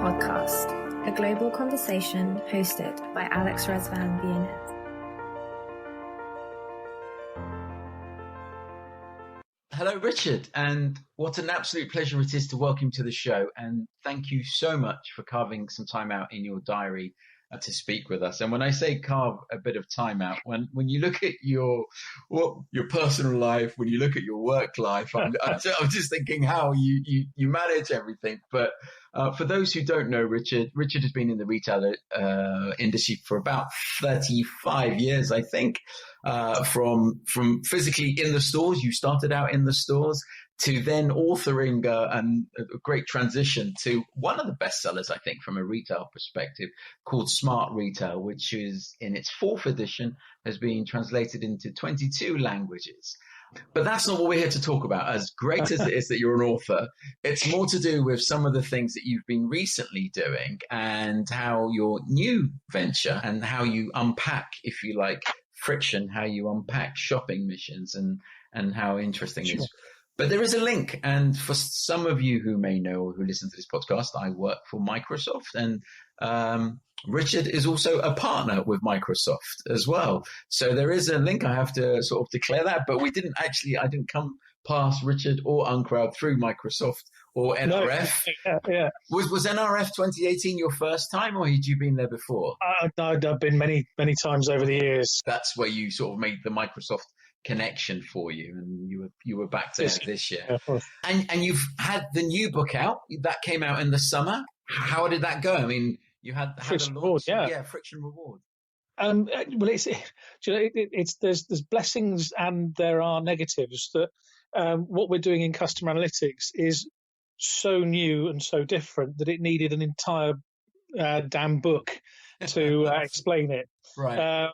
podcast, a global conversation hosted by Alex Resvan Viennet. Hello, Richard, and what an absolute pleasure it is to welcome you to the show. And thank you so much for carving some time out in your diary to speak with us. And when I say carve a bit of time out, when you look at your personal life, when you look at your work life, I'm just thinking how you manage everything. But for those who don't know Richard has been in the retail industry for about 35 years, I think. From physically in the stores, you started out in the stores, to then authoring a great transition to one of the bestsellers, I think, from a retail perspective, called Smart Retail, which is in its 4th edition, has been translated into 22 languages. But that's not what we're here to talk about. As great as it is that you're an author, it's more to do with some of the things that you've been recently doing and how your new venture and how you unpack, if you like, friction, how you unpack shopping missions and how interesting it is. But there is a link. And for some of you who may know or who listen to this podcast, I work for Microsoft, and Richard is also a partner with Microsoft as well. So there is a link. I have to sort of declare that, but I didn't come past Richard or Uncrowd through Microsoft or NRF. No, yeah. Was NRF 2018 your first time, or had you been there before? I've been many times over the years. That's where you sort of made the Microsoft connection for you, and you were back there this year. Yeah, and you've had the new book out that came out in the summer. How did that go? I mean, you had Friction a Reward, yeah, Friction Reward. Well, there's blessings and there are negatives. That what we're doing in customer analytics is so new and so different that it needed an entire damn book to explain it. Right.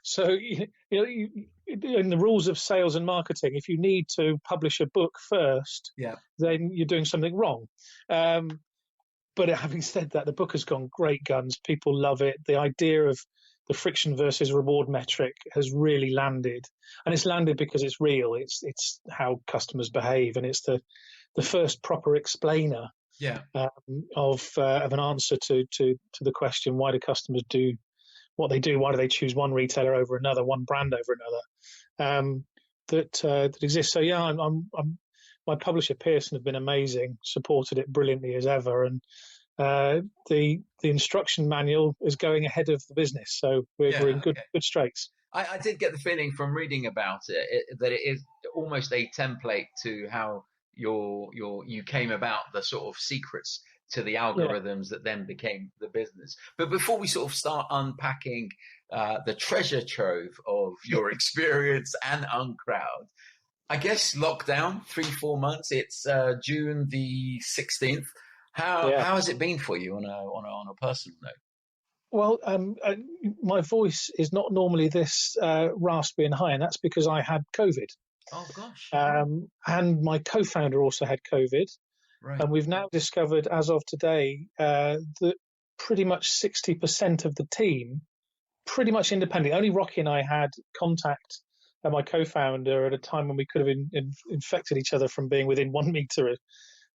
So, in the rules of sales and marketing, if you need to publish a book first, then you're doing something wrong. But having said that, the book has gone great guns. People love it. The idea of the friction versus reward metric has really landed. And it's landed because it's real. It's how customers behave. And it's the first proper explainer of an answer to the question, why do customers do what they do? Why do they choose one retailer over another, one brand over another? That exists. So my publisher Pearson have been amazing, supported it brilliantly as ever, and the instruction manual is going ahead of the business. So we're in good straits. I did get the feeling from reading about it that it is almost a template to how you came about the sort of secrets to the algorithms that then became the business. But before we sort of start unpacking the treasure trove of your experience and Uncrowd, I guess lockdown, 3-4 months. It's June the 16th. How has it been for you on a personal note? Well, my voice is not normally this raspy and high, and that's because I had COVID. Oh gosh. And my co-founder also had COVID. Right. And we've now discovered, as of today, that pretty much 60% of the team, pretty much independently, only Rocky and I had contact, my co-founder, at a time when we could have infected each other from being within 1 meter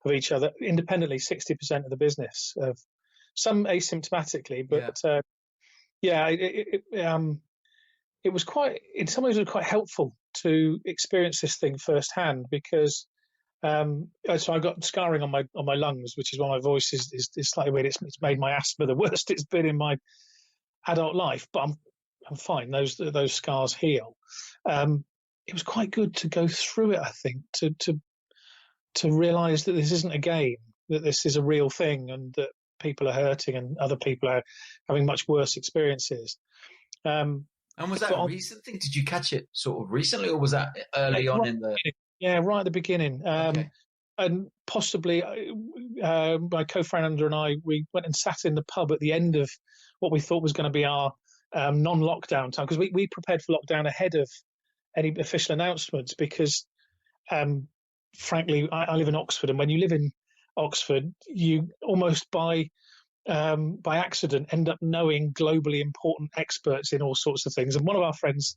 of each other. Independently, 60% of the business, some asymptomatically, but it was quite, in some ways, it was quite helpful to experience this thing firsthand, because so I got scarring on my lungs, which is why my voice is slightly weird. It's made my asthma the worst it's been in my adult life, but I'm fine. Those scars heal. It was quite good to go through it, I think, to realise that this isn't a game, that this is a real thing, and that people are hurting and other people are having much worse experiences. And was that a recent thing? Did you catch it sort of recently, or was that early on in the... Yeah, right at the beginning. And possibly my co-founder and I, we went and sat in the pub at the end of what we thought was going to be our non-lockdown time, because we prepared for lockdown ahead of any official announcements, because frankly, I live in Oxford, and when you live in Oxford, you almost by accident end up knowing globally important experts in all sorts of things. And one of our friends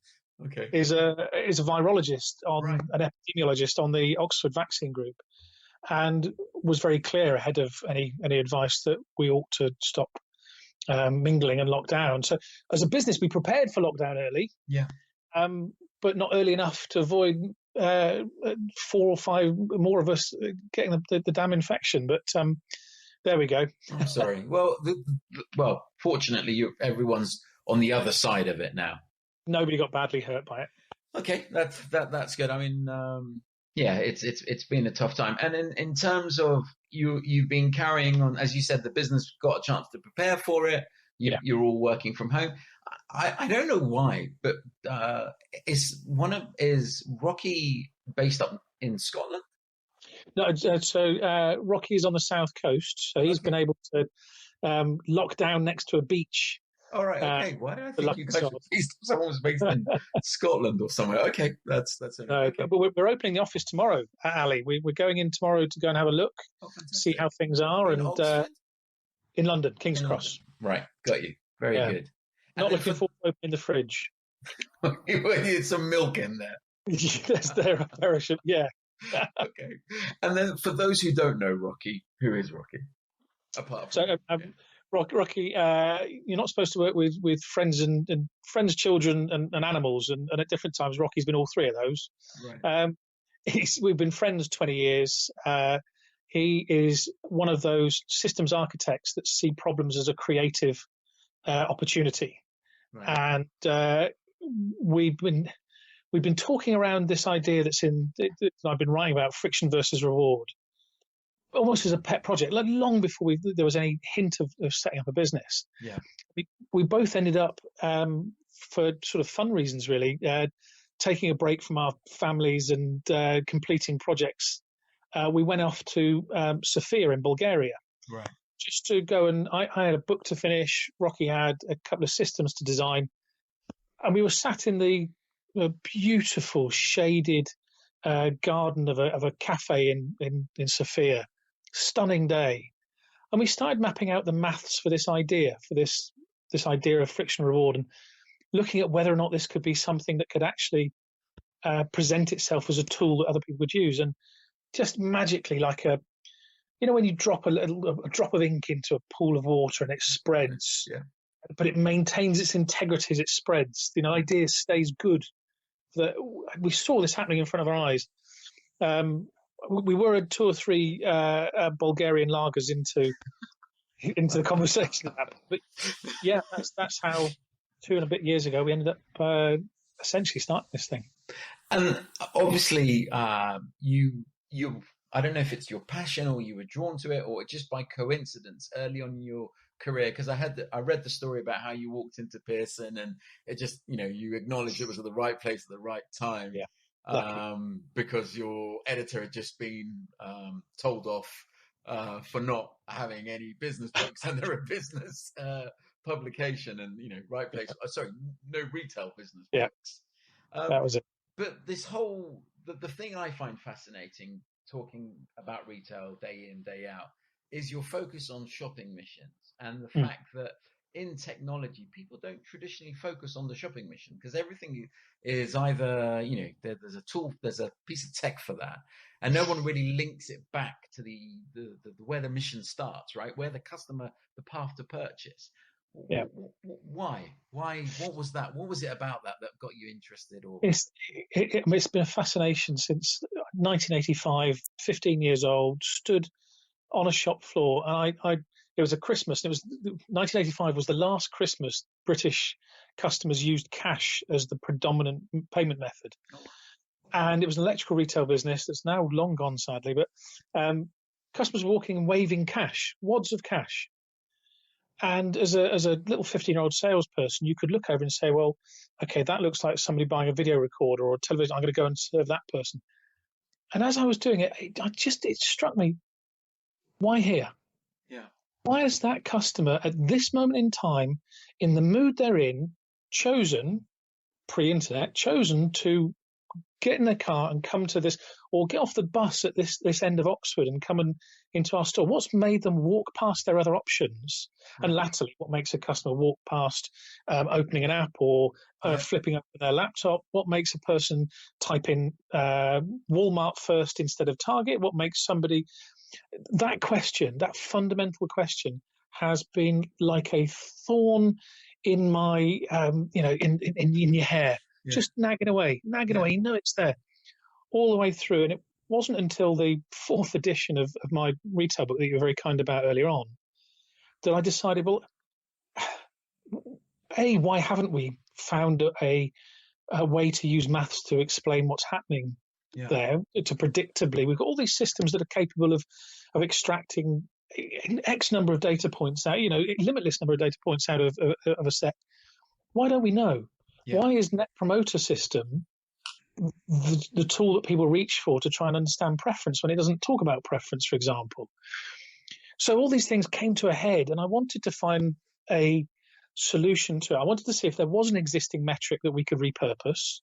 is a virologist, an epidemiologist on the Oxford vaccine group. and was very clear ahead of any advice that we ought to stop mingling and lock down. So as a business, we prepared for lockdown early, but not early enough to avoid 4 or 5 more of us getting the damn infection. But there we go. I'm sorry. Well, fortunately, everyone's on the other side of it now. Nobody got badly hurt by it. Okay, that's good. I mean, it's been a tough time. And in terms of you've been carrying on, as you said, the business got a chance to prepare for it. You're all working from home. I don't know why, but is Rocky based up in Scotland? No, so Rocky is on the south coast, so he's been able to lock down next to a beach. All right, okay. Why did I think you guys were someone was based in Scotland or somewhere? Okay, that's okay. But we're opening the office tomorrow at Ali. We're going in tomorrow to go and have a look, see how things are, in London, King's Cross. Right, got you. Very good. Not looking forward to opening the fridge. We need some milk in there. Yes, there are perishable. Yeah. Okay. And then for those who don't know Rocky, who is Rocky? Apart from Rocky, you're not supposed to work with friends and friends, children, and animals, and at different times, Rocky's been all three of those. Right. We've been friends 20 years. He is one of those systems architects that see problems as a creative opportunity, right. And we've been talking around this idea that I've been writing about, friction versus reward, almost as a pet project, like long before there was any hint of setting up a business. Yeah, we both ended up for sort of fun reasons, really, taking a break from our families and completing projects. We went off to Sofia in Bulgaria, right, just to go, and I had a book to finish. Rocky had a couple of systems to design, and we were sat in the beautiful shaded garden of a cafe in Sofia. Stunning day, and we started mapping out the maths for this idea of friction reward, and looking at whether or not this could be something that could actually present itself as a tool that other people would use. And just magically, like when you drop a drop of ink into a pool of water and it spreads, but it maintains its integrity as it spreads. The idea stays good. That we saw this happening in front of our eyes. We were at 2 or 3 Bulgarian lagers into the conversation. But yeah, that's how 2 and a bit years ago we ended up essentially starting this thing. And obviously, you I don't know if it's your passion or you were drawn to it or just by coincidence early on in your career, because I read the story about how you walked into Pearson and it just you acknowledged it was at the right place at the right time. Yeah. Because your editor had just been told off for not having any business books under a business publication, and right place. Sorry, no retail business books. That was it. But this whole the thing I find fascinating talking about retail day in day out is your focus on shopping missions and the fact that in technology, people don't traditionally focus on the shopping mission because everything is either, there's a tool, there's a piece of tech for that. And no one really links it back to the where the mission starts, right? Where the customer, the path to purchase. Yeah. Why? What was that? What was it about that got you interested? Or it's been a fascination since 1985, 15 years old, stood on a shop floor. And it was a Christmas. 1985 was the last Christmas British customers used cash as the predominant payment method. And it was an electrical retail business that's now long gone, sadly. But customers were walking and waving cash, wads of cash. And as a little 15-year-old salesperson, you could look over and say, well, okay, that looks like somebody buying a video recorder or a television. I'm going to go and serve that person. And as I was doing it, it struck me, why here? Yeah. Why has that customer at this moment in time, in the mood they're in, chosen, pre-internet, to get in their car and come to this, or get off the bus at this end of Oxford and come into our store? What's made them walk past their other options? And latterly, what makes a customer walk past opening an app or flipping up their laptop? What makes a person type in Walmart first instead of Target? What makes somebody... That question, that fundamental question, has been like a thorn in my, in your hair. Just nagging away. You know it's there all the way through. And it wasn't until the 4th edition of my retail book that you were very kind about earlier on that I decided, well, why haven't we found a way to use maths to explain what's happening there, to predictably? We've got all these systems that are capable of extracting X number of data points out, limitless number of data points out of a set. Why don't we know? Why is Net Promoter System the tool that people reach for to try and understand preference when it doesn't talk about preference, for example? So all these things came to a head, and I wanted to find a solution to it. I wanted to see if there was an existing metric that we could repurpose,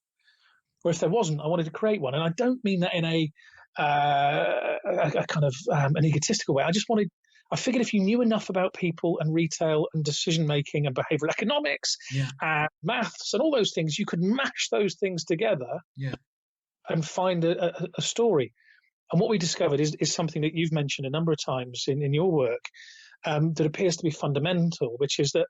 or if there wasn't, I wanted to create one. And I don't mean that in a kind of an egotistical way. I figured if you knew enough about people and retail and decision making and behavioral economics and maths and all those things, you could mash those things together and find a story. And what we discovered is something that you've mentioned a number of times in your work that appears to be fundamental, which is that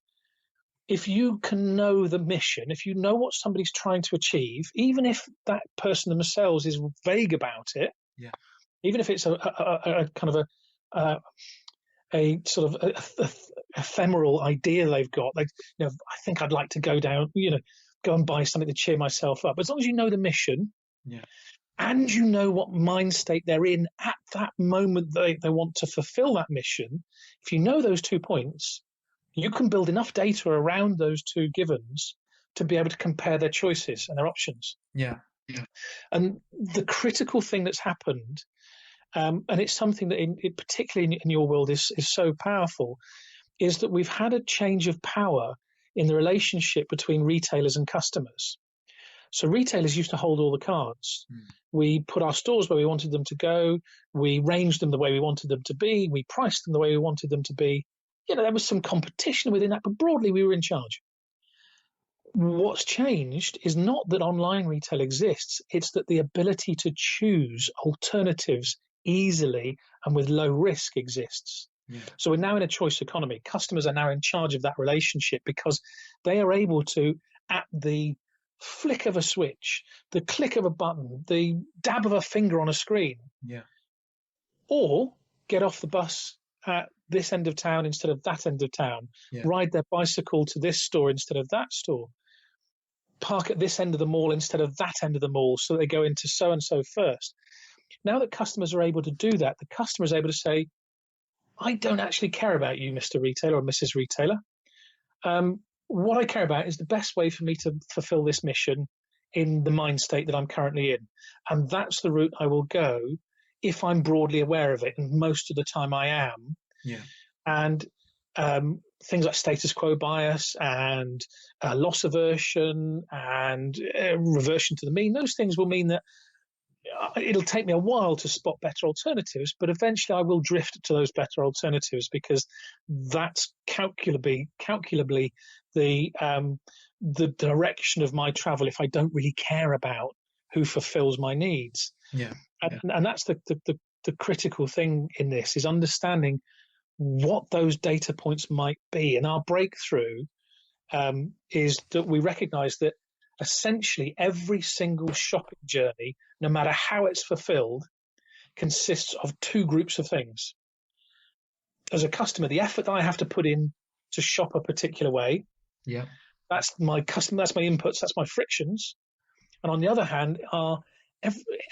if you can know the mission, if you know what somebody's trying to achieve, even if that person themselves is vague about it, even if it's a kind of a sort of ephemeral idea they've got, like, I think I'd like to go and buy something to cheer myself up. As long as you know the mission, and you know what mind state they're in at that moment they want to fulfill that mission, if you know those 2 points, you can build enough data around those two givens to be able to compare their choices and their options. And the critical thing that's happened, and it's something that particularly in your world is so powerful, is that we've had a change of power in the relationship between retailers and customers. So retailers used to hold all the cards. We put our stores where we wanted them to go. We ranged them the way we wanted them to be. We priced them the way we wanted them to be. There was some competition within that, but broadly we were in charge. What's changed is not that online retail exists. It's that the ability to choose alternatives easily and with low risk exists. So we're now in a choice economy. Customers are now in charge of that relationship because they are able to, at the flick of a switch, the click of a button, the dab of a finger on a screen, or get off the bus at this end of town instead of that end of town, ride their bicycle to this store instead of that store, park at this end of the mall instead of that end of the mall, so they go into so-and-so first. Now that customers are able to do that, the customer is able to say, I don't actually care about you, Mr. Retailer or Mrs. Retailer. What I care about is the best way for me to fulfill this mission in the mind state that I'm currently in. And that's the route I will go if I'm broadly aware of it. And most of the time I am. And things like status quo bias and loss aversion and reversion to the mean, those things will mean that it'll take me a while to spot better alternatives, but eventually I will drift to those better alternatives because that's calculably the direction of my travel if I don't really care about who fulfills my needs. And that's the critical thing in this, is understanding what those data points might be. And our breakthrough is that we recognize that essentially every single shopping journey, no matter how it's fulfilled, consists of two groups of things. As a customer, the effort that I have to put in to shop a particular way, that's my customer, that's my inputs, that's my frictions. And on the other hand are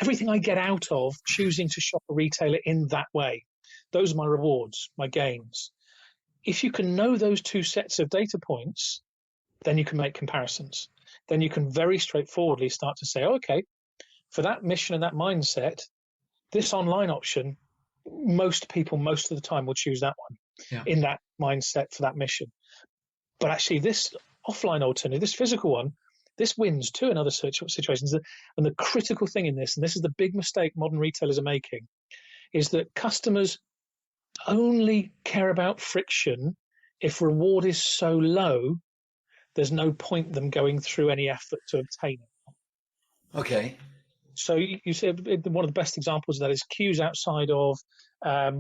everything I get out of choosing to shop a retailer in that way. Those are my rewards, my gains. If you can know those two sets of data points, then you can make comparisons. Then you can very straightforwardly start to say, okay, for that mission and that mindset, this online option, most people most of the time will choose that one in that mindset for that mission. But actually this offline alternative, this physical one, This wins too in other situations. And the critical thing in this, and this is the big mistake modern retailers are making, is that customers only care about friction if reward is so low, there's no point them going through any effort to obtain it. Okay. So you said one of the best examples of that is queues outside of,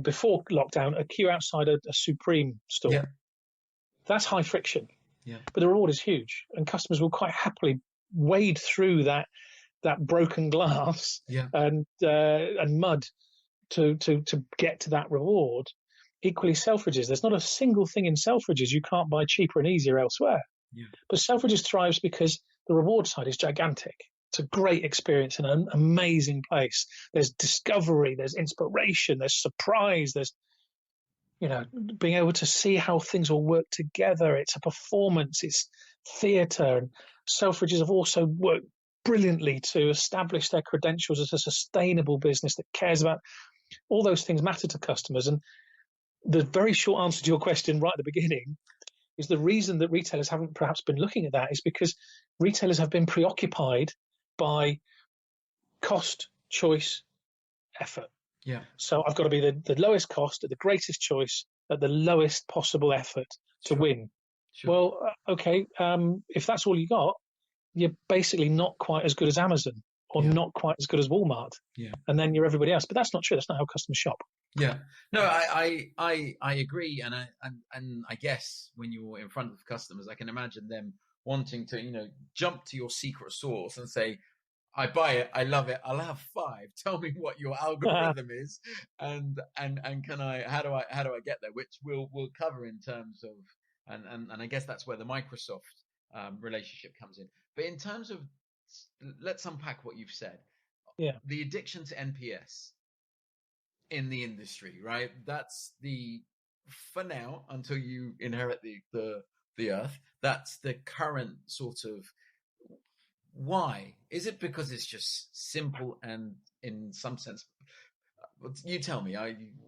before lockdown, a queue outside a Supreme store. Yeah. That's high friction. Yeah. But the reward is huge, and customers will quite happily wade through that broken glass and mud to get to that reward. Equally, Selfridges, there's not a single thing in Selfridges you can't buy cheaper and easier elsewhere. Yeah. But Selfridges thrives because the reward side is gigantic. It's a great experience and an amazing place. There's discovery, there's inspiration, there's surprise, there's, being able to see how things all work together. It's a performance, it's theatre. And Selfridges have also worked brilliantly to establish their credentials as a sustainable business that cares about all those things matter to customers. And the very short answer to your question right at the beginning is the reason that retailers haven't perhaps been looking at that is because retailers have been preoccupied by cost, choice, effort. Yeah. So I've got to be the lowest cost at the greatest choice at the lowest possible effort to win. Sure. Well, okay, if that's all you got, you're basically not quite as good as Amazon or not quite as good as Walmart. Yeah. And then you're everybody else. But that's not true. That's not how customers shop. Yeah. No, I agree. And I guess when you're in front of customers, I can imagine them wanting to, jump to your secret sauce and say, I buy it, I love it, I'll have 5. Tell me what your algorithm is, and can I? How do I get there? Which we'll cover in terms of, and I guess that's where the Microsoft relationship comes in. But in terms of, let's unpack what you've said. Yeah. The addiction to NPS in the industry, right? That's for now, until you inherit the earth. That's the current sort of. Why? Is it because it's just simple and in some sense? You tell me.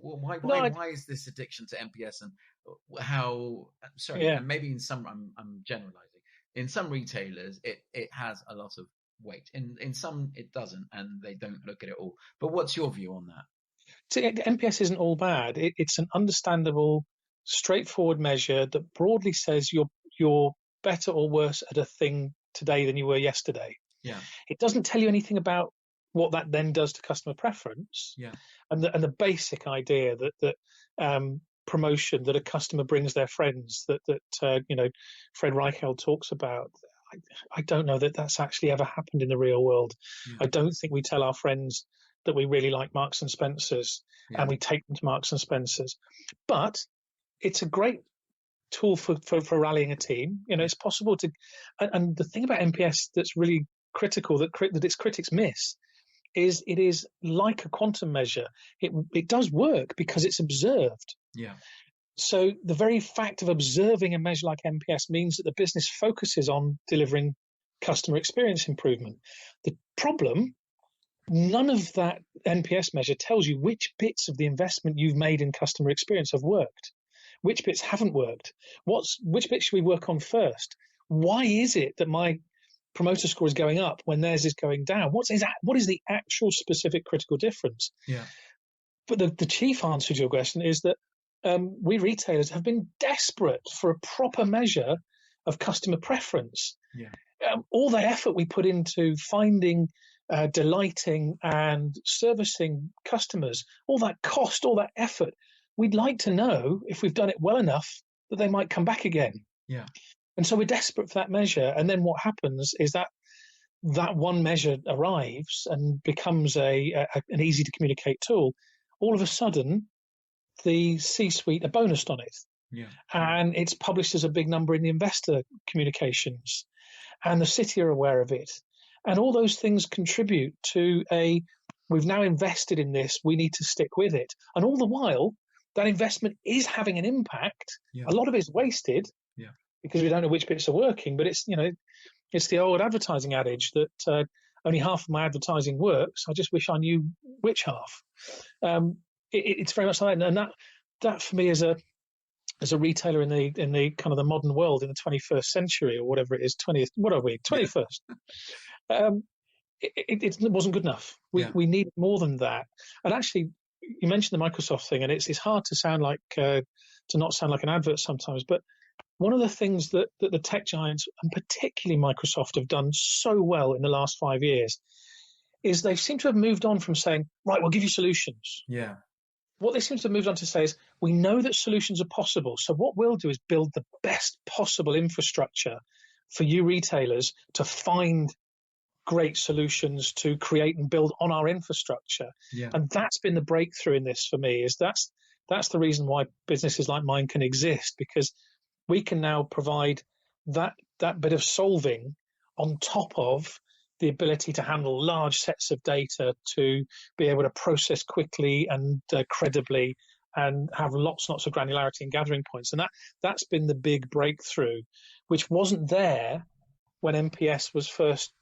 Why is this addiction to NPS and how? Sorry, and maybe in some I'm generalizing. In some retailers, it has a lot of weight. In some, it doesn't, and they don't look at it all. But what's your view on that? So NPS isn't all bad. It's an understandable, straightforward measure that broadly says you're better or worse at a thing today than you were yesterday. Yeah. It doesn't tell you anything about what that then does to customer preference. Yeah. And the basic idea that promotion, that a customer brings their friends, that Fred Reichheld talks about. I don't know that that's actually ever happened in the real world. Yeah. I don't think we tell our friends that we really like Marks and Spencer's and we take them to Marks and Spencer's. But it's a great tool for rallying a team. It's possible to, and the thing about NPS that's really critical that its critics miss is it is like a quantum measure. It does work because it's observed. Yeah. So the very fact of observing a measure like NPS means that the business focuses on delivering customer experience improvement. The problem, none of that NPS measure tells you which bits of the investment you've made in customer experience have worked. Which bits haven't worked? Which bits should we work on first? Why is it that my promoter score is going up when theirs is going down? What is the actual specific critical difference? Yeah. But the chief answer to your question is that we retailers have been desperate for a proper measure of customer preference. Yeah. All the effort we put into finding, delighting and servicing customers, all that cost, all that effort, we'd like to know if we've done it well enough that they might come back again. Yeah. And so we're desperate for that measure. And then what happens is that one measure arrives and becomes an easy to communicate tool. All of a sudden, the C-suite are bonused on it. Yeah. And it's published as a big number in the investor communications. And the city are aware of it. And all those things contribute to we've now invested in this, we need to stick with it. And all the while, that investment is having an impact. Yeah. A lot of it is wasted because we don't know which bits are working. But it's the old advertising adage that only half of my advertising works. I just wish I knew which half. It's very much like that. And that for me is as a retailer in the kind of the modern world in the 21st century or whatever it is, 20th, what are we, 21st? It wasn't good enough. We need more than that. And actually, you mentioned the Microsoft thing, and it's hard to sound like to not sound like an advert sometimes. But one of the things that the tech giants, and particularly Microsoft, have done so well in the last 5 years is they seem to have moved on from saying, right, we'll give you solutions. Yeah. What they seem to have moved on to say is, we know that solutions are possible. So what we'll do is build the best possible infrastructure for you retailers to find great solutions to create and build on our infrastructure. Yeah. And that's been the breakthrough in this for me, is that's the reason why businesses like mine can exist, because we can now provide that bit of solving on top of the ability to handle large sets of data, to be able to process quickly and credibly, and have lots and lots of granularity and gathering points. And that's been the big breakthrough, which wasn't there when NPS was first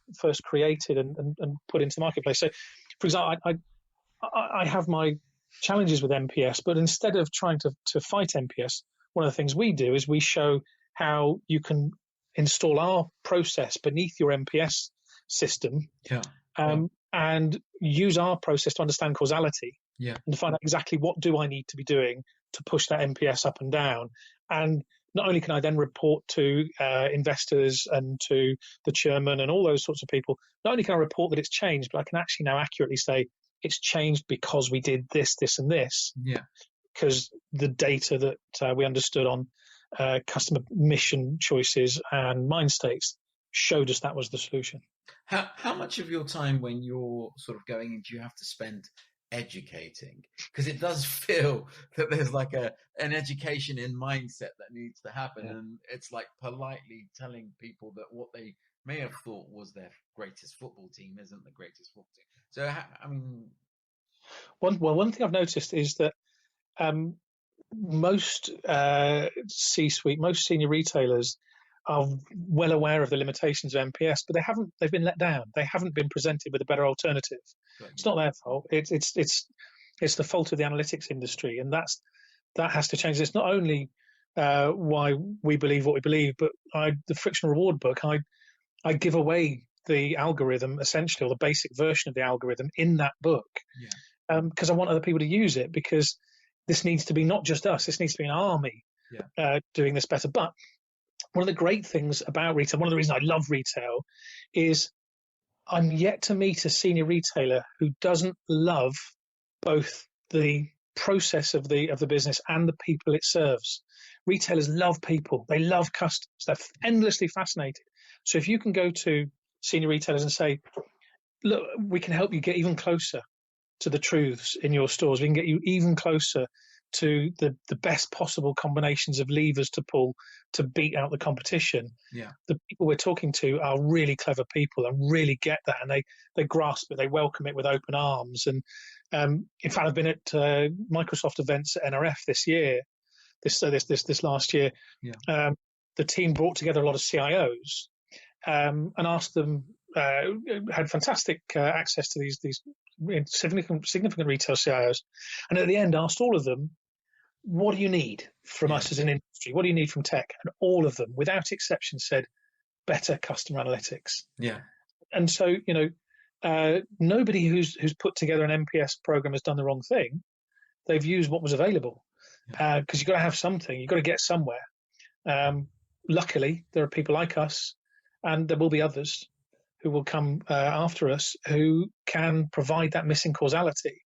created and put into the marketplace. So, for example, I have my challenges with NPS, but instead of trying to fight NPS, one of the things we do is we show how you can install our process beneath your NPS system, and use our process to understand causality, and to find out exactly what do I need to be doing to push that NPS up and down. And not only can I then report to investors and to the chairman and all those sorts of people, not only can I report that it's changed, but I can actually now accurately say it's changed because we did this, this, and this. Yeah. Because the data that we understood on customer mission choices and mind states showed us that was the solution. How much of your time when you're sort of going in do you have to spend educating? Because it does feel that there's like an education in mindset that needs to happen, and it's like politely telling people that what they may have thought was their greatest football team isn't the greatest football team. So, I mean, one thing I've noticed is that most C-suite, most senior retailers are well aware of the limitations of NPS, but they've been let down. They haven't been presented with a better alternative. It's not their fault. It's the fault of the analytics industry, and that has to change. It's not only why we believe what we believe, but the friction reward book, I give away the algorithm essentially, or the basic version of the algorithm in that book, because I want other people to use it, because this needs to be not just us, this needs to be an army doing this better. But one of the great things about retail, one of the reasons I love retail, is I'm yet to meet a senior retailer who doesn't love both the process of the business and the people it serves. Retailers love people. They love customers. They're endlessly fascinated. So if you can go to senior retailers and say, look, we can help you get even closer to the truths in your stores. We can get you even closer to the best possible combinations of levers to pull to beat out the competition. The people we're talking to are really clever people and really get that, and they grasp it, they welcome it with open arms. And in fact, I've been at Microsoft events at NRF this last year. The team brought together a lot of CIOs and asked them, had fantastic access to these significant retail CIOs, and at the end asked all of them, what do you need from us as an industry? What do you need from tech? And all of them, without exception, said better customer analytics. And so, nobody who's put together an NPS program has done the wrong thing. They've used what was available, because you've got to have something. You've got to get somewhere. Luckily, there are people like us, and there will be others who will come after us who can provide that missing causality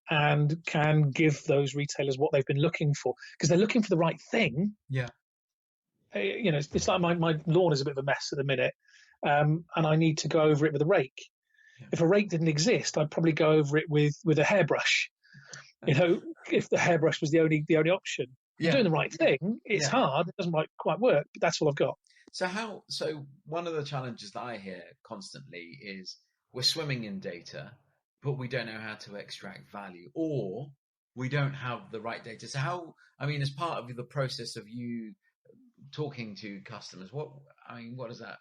and can give those retailers what they've been looking for, because they're looking for the right thing. It's like my lawn is a bit of a mess at the minute, and I need to go over it with a rake. If a rake didn't exist, I'd probably go over it with a hairbrush. If the hairbrush was the only option. You're doing the right thing. It's hard. It doesn't quite work, but that's all I've got. So one of the challenges that I hear constantly is we're swimming in data, but we don't know how to extract value, or we don't have the right data. So as part of the process of you talking to customers, what is that?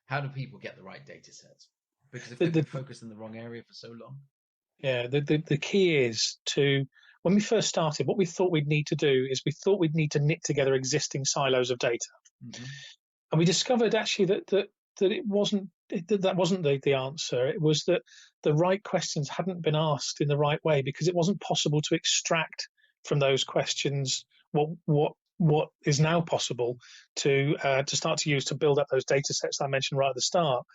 How do people get the right data sets? Because if they've been focused in the wrong area for so long. The key is to when we first started, what we thought we'd need to do is we thought we'd need to knit together existing silos of data. Mm-hmm. And we discovered actually that it wasn't the answer. It was that the right questions hadn't been asked in the right way, because it wasn't possible to extract from those questions what is now possible to start to use to build up those data sets that I mentioned right at the start.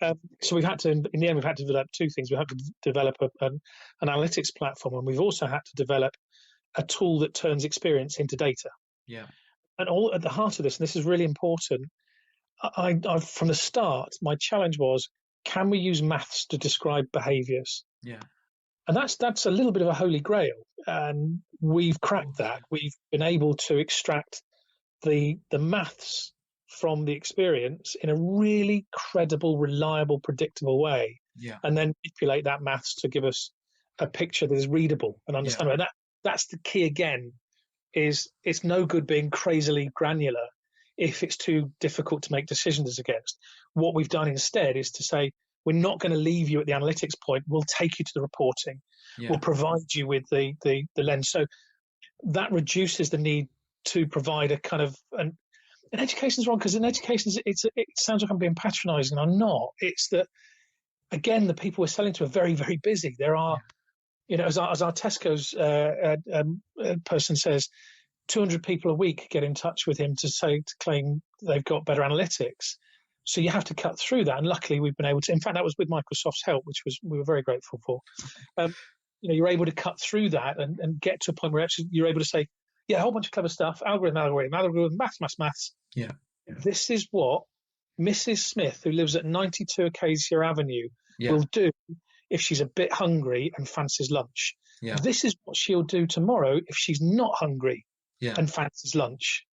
Yeah. So we've had to, in the end, we've had to develop two things. We had to develop an analytics platform, and we've also had to develop a tool that turns experience into data. Yeah. And all at the heart of this, and this is really important, I from the start, my challenge was, can we use maths to describe behaviours? Yeah. And that's a little bit of a holy grail, and we've cracked that. We've been able to extract the maths from the experience in a really credible, reliable, predictable way, and then manipulate that maths to give us a picture that is readable and understandable. And that's the key again. Is it's no good being crazily granular if it's too difficult to make decisions against. What we've done instead is to say, we're not going to leave you at the analytics point. We'll take you to the reporting. Yeah. We'll provide you with the lens. So that reduces the need to provide a kind of an education's wrong, because in education it sounds like I'm being patronising. I'm not. It's that, again, the people we're selling to are very, very busy. There are, as our Tesco's person says, 200 people a week get in touch with him to claim they've got better analytics. So you have to cut through that, and luckily we've been able to. In fact, that was with Microsoft's help, which we were very grateful for. You're able to cut through that and get to a point where actually you're able to say, a whole bunch of clever stuff, algorithm, maths. Yeah. This is what Mrs. Smith, who lives at 92 Acacia Avenue, will do if she's a bit hungry and fancies lunch. Yeah. This is what she'll do tomorrow if she's not hungry and fancies lunch.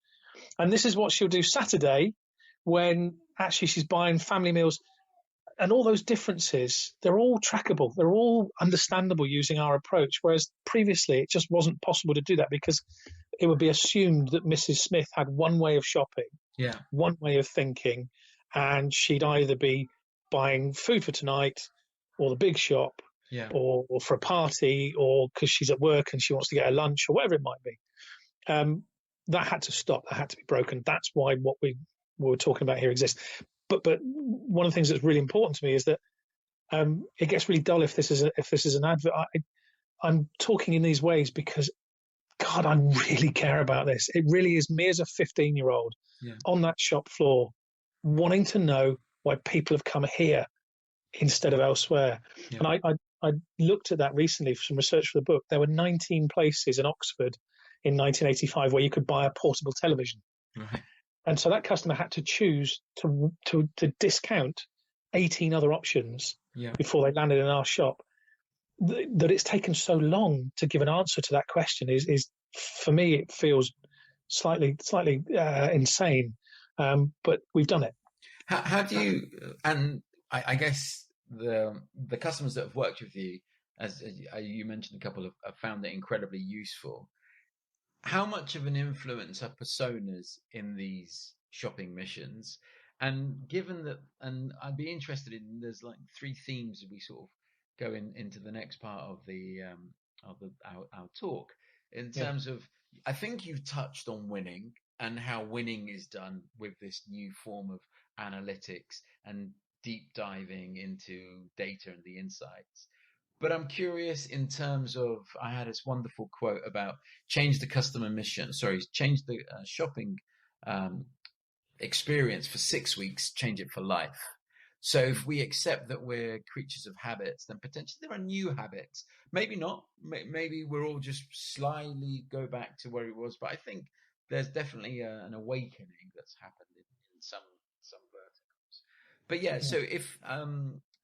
And this is what she'll do Saturday when actually she's buying family meals. And all those differences, they're all trackable. They're all understandable using our approach, whereas previously it just wasn't possible to do that, because it would be assumed that Mrs. Smith had one way of shopping, one way of thinking, and she'd either be buying food for tonight or the big shop or for a party, or because she's at work and she wants to get her lunch, or whatever it might be. That had to stop. That had to be broken. That's why what we were talking about here exists. But one of the things that's really important to me is that it gets really dull if this is an advert. I'm talking in these ways because, God, I really care about this. It really is me as a 15-year-old on that shop floor wanting to know why people have come here instead of elsewhere. And I looked at that recently for some research for the book. There were 19 places in Oxford in 1985 where you could buy a portable television. Right. And so that customer had to choose to discount 18 other options before they landed in our shop. That it's taken so long to give an answer to that question is for me, it feels slightly insane. But we've done it. How do you? And I guess the customers that have worked with you, as you mentioned, a couple have found it incredibly useful. How much of an influence are personas in these shopping missions? And given that, and I'd be interested in, there's like three themes that we sort of go into the next part of our talk in terms of, I think you've touched on winning and how winning is done with this new form of analytics and deep diving into data and the insights. But I'm curious in terms of, I had this wonderful quote about change the shopping experience for 6 weeks, change it for life. So if we accept that we're creatures of habits, then potentially there are new habits. Maybe not. Maybe we're all just slyly go back to where it was. But I think there's definitely an awakening that's happened in some verticals. But so if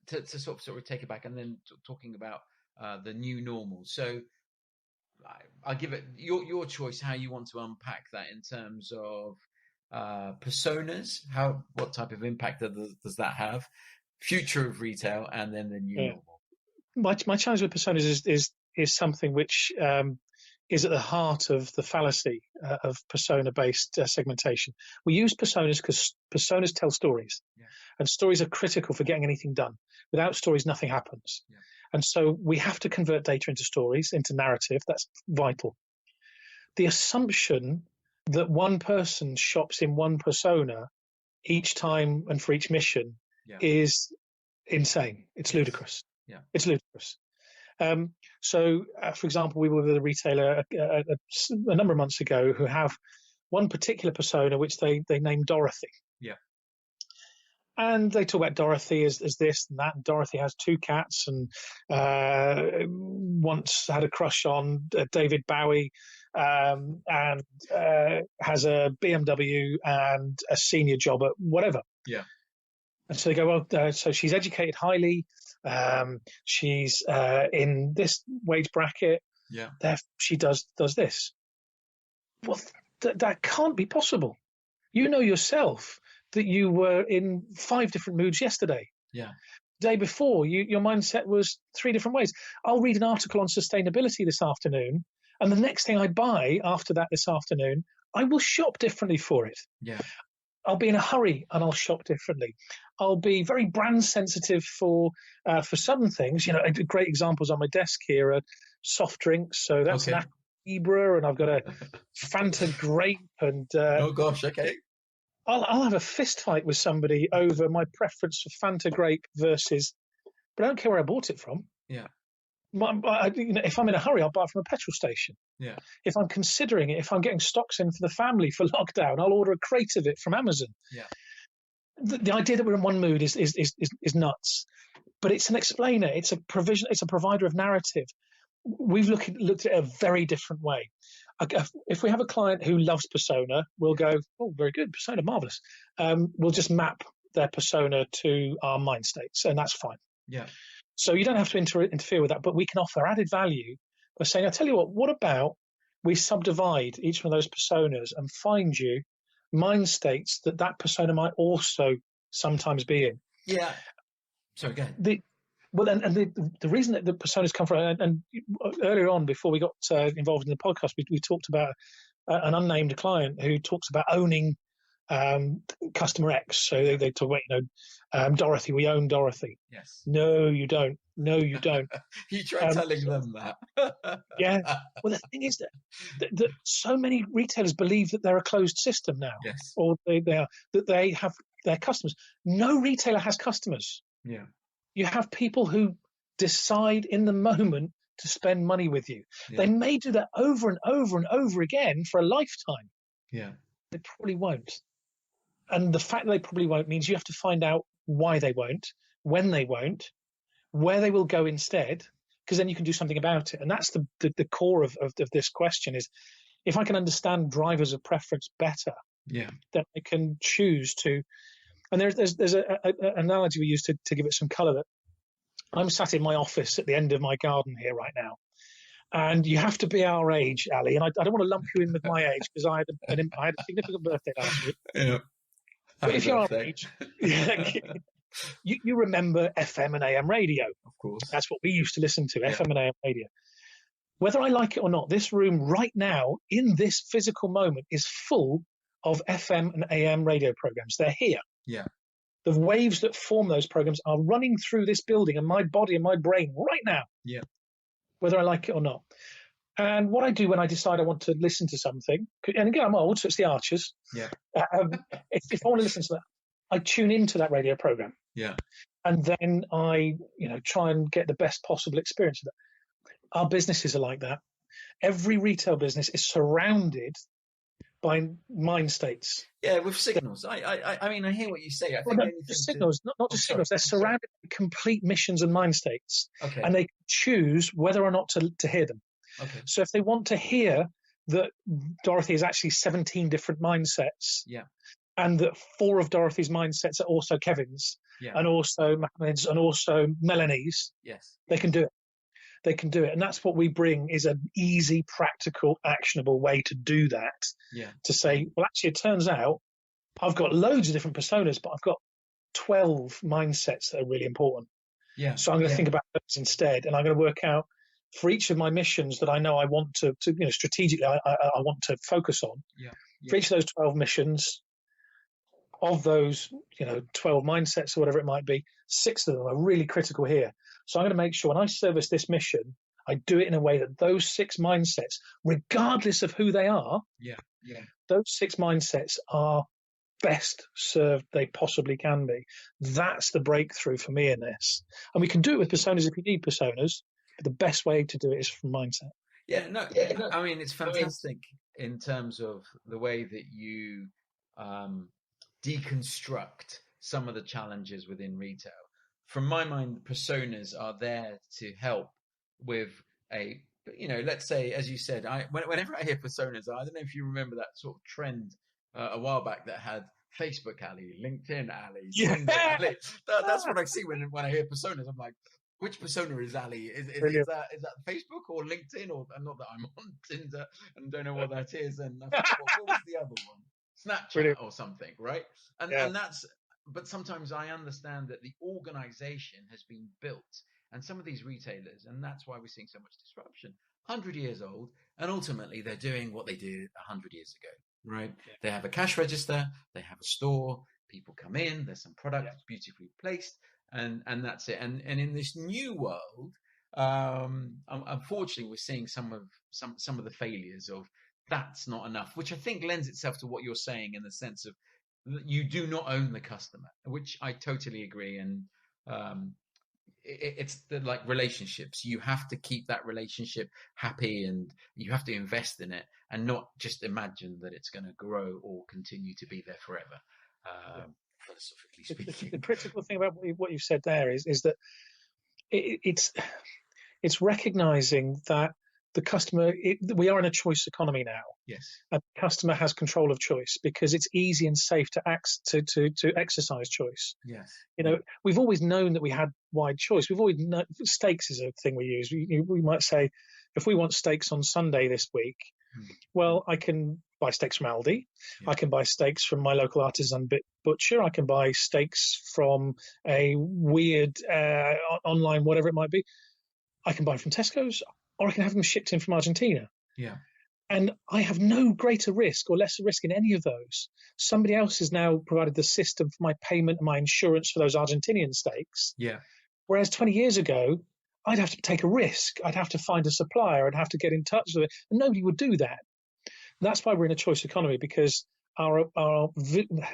to sort of take it back and then talking about the new normal. So I'll give it your choice how you want to unpack that in terms of personas. What type of impact does that have? Future of retail, and then the new normal. My challenge with personas is something which is at the heart of the fallacy of persona-based segmentation. We use personas because personas tell stories, and stories are critical for getting anything done. Without stories, nothing happens. And so we have to convert data into stories, into narrative. That's vital. The assumption that one person shops in one persona each time and for each mission is insane. It's ludicrous. Yeah. It's ludicrous. For example, we were with a retailer a number of months ago who have one particular persona which they named Dorothy. Yeah. And they talk about Dorothy as this and that. And Dorothy has 2 cats and once had a crush on David Bowie and has a BMW and a senior job at whatever. Yeah. And so they go, well, so she's educated highly. She's in this wage bracket. Yeah. Therefore, she does this. Well, that can't be possible. You know yourself that you were in 5 different moods yesterday. Yeah. The day before, your mindset was 3 different ways. I'll read an article on sustainability this afternoon, and the next thing I buy after that this afternoon, I will shop differently for it. Yeah. I'll be in a hurry and I'll shop differently. I'll be very brand sensitive for some things. Great examples on my desk here are soft drinks. So that's an Ibra, and I've got a Fanta grape, and oh gosh, okay. I'll have a fist fight with somebody over my preference for Fanta grape versus, but I don't care where I bought it from. Yeah. If I'm in a hurry, I'll buy it from a petrol station. Yeah. If I'm considering it, if I'm getting stocks in for the family for lockdown, I'll order a crate of it from Amazon. Yeah. The idea that we're in one mood is nuts, but it's an explainer. It's a provision. It's a provider of narrative. We've looked at it a very different way. If we have a client who loves persona, we'll go, oh, very good, persona, marvelous. We'll just map their persona to our mind states, and that's fine. Yeah. So you don't have to interfere with that, but we can offer added value by saying, I tell you what about we subdivide each one of those personas and find you mind states that persona might also sometimes be in. Yeah. Sorry, go ahead. The reason that the personas come from, and earlier on, before we got involved in the podcast, we talked about an unnamed client who talks about owning customer X. So they talk about, Dorothy, we own Dorothy. Yes. No, you don't. No, you don't. You try telling them that. Yeah. Well, the thing is that so many retailers believe that they're a closed system now. Yes. Or they have their customers. No retailer has customers. Yeah. You have people who decide in the moment to spend money with you. Yeah. They may do that over and over and over again for a lifetime. Yeah. They probably won't. And the fact that they probably won't means you have to find out why they won't, when they won't, where they will go instead, because then you can do something about it. And that's the core of this question is, if I can understand drivers of preference better, then I can choose to. And there's an analogy we use to give it some colour. That I'm sat in my office at the end of my garden here right now, and you have to be our age, Ali. And I don't want to lump you in with my age because I had a significant birthday last week. Yeah. But if you're our age, you remember FM and AM radio. Of course. That's what we used to listen to, FM and AM radio. Whether I like it or not, this room right now, in this physical moment, is full of FM and AM radio programs. They're here. Yeah. The waves that form those programs are running through this building and my body and my brain right now. Yeah. Whether I like it or not. And what I do when I decide I want to listen to something, and again, I'm old, so it's the Archers. Yeah. If I want to listen to that, I tune into that radio program. Yeah. And then I, try and get the best possible experience of that. Our businesses are like that. Every retail business is surrounded by mind states. Yeah, with signals. I mean, I hear what you say. I think signals, not just signals. They're surrounded by complete missions and mind states. Okay. And they choose whether or not to hear them. Okay. So if they want to hear that Dorothy is actually 17 different mindsets, and that 4 of Dorothy's mindsets are also Kevin's, and also Mohammed's, and also Melanie's, they can do it. They can do it. And that's what we bring, is an easy, practical, actionable way to do that. Yeah. To say, well, actually, it turns out I've got loads of different personas, but I've got 12 mindsets that are really important. Yeah. So I'm going to think about those instead, and I'm going to work out for each of my missions that I know I want to strategically, I want to focus on. Yeah. For each of those 12 missions, of those, 12 mindsets or whatever it might be, 6 of them are really critical here. So I'm going to make sure when I service this mission, I do it in a way that those 6 mindsets, regardless of who they are, those 6 mindsets are best served they possibly can be. That's the breakthrough for me in this. And we can do it with personas if you need personas, but the best way to do it is from mindset. I mean, it's fantastic in terms of the way that you deconstruct some of the challenges within retail. From my mind, personas are there to help with let's say, as you said, whenever I hear personas, I don't know if you remember that sort of trend a while back that had Facebook alley, LinkedIn alley, Tinder alley. That's what I see when I hear personas. I'm like, which persona is Ali? Is that Facebook or LinkedIn? Or not that I'm on Tinder and don't know what that is. And what was the other one? Snapchat or something, right? And that's. But sometimes I understand that the organization has been built, and some of these retailers, and that's why we're seeing so much disruption. 100 years old, and ultimately they're doing what they did 100 years ago, right? Yeah. They have a cash register, they have a store, people come in, there's some product beautifully placed, and that's it. And in this new world, unfortunately, we're seeing some of the failures of that's not enough, which I think lends itself to what you're saying in the sense of you do not own the customer, which I totally agree. And it's like relationships. You have to keep that relationship happy, and you have to invest in it, and not just imagine that it's going to grow or continue to be there forever. Philosophically speaking, the critical thing about what you've said there is that it's recognizing that the customer, we are in a choice economy now. Yes. And the customer has control of choice because it's easy and safe to exercise choice. Yes. We've always known that we had wide choice. We've always known steaks is a thing we use. We might say, if we want steaks on Sunday this week, well, I can buy steaks from Aldi. Yeah. I can buy steaks from my local artisan butcher. I can buy steaks from a weird online, whatever it might be. I can buy from Tesco's, or I can have them shipped in from Argentina. Yeah. And I have no greater risk or lesser risk in any of those. Somebody else has now provided the system for my payment and my insurance for those Argentinian steaks. Yeah. Whereas 20 years ago, I'd have to take a risk. I'd have to find a supplier. I'd have to get in touch with it. And nobody would do that. And that's why we're in a choice economy, because our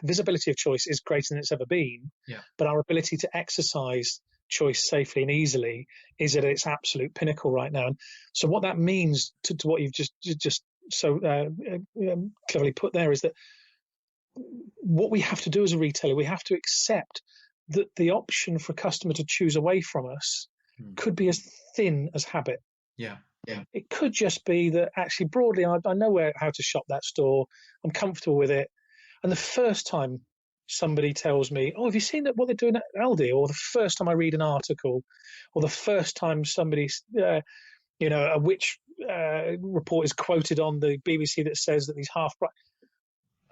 visibility of choice is greater than it's ever been. Yeah. But our ability to exercise choice safely and easily is at its absolute pinnacle right now. And so what that means to what you've just so cleverly put there is that what we have to do as a retailer, we have to accept that the option for a customer to choose away from us could be as thin as habit. Yeah. Yeah. It could just be that actually broadly I know how to shop that store. I'm comfortable with it. And the first time somebody tells me, oh, have you seen what they're doing at Aldi? Or the first time I read an article, or the first time somebody, a witch report is quoted on the BBC that says that these half price,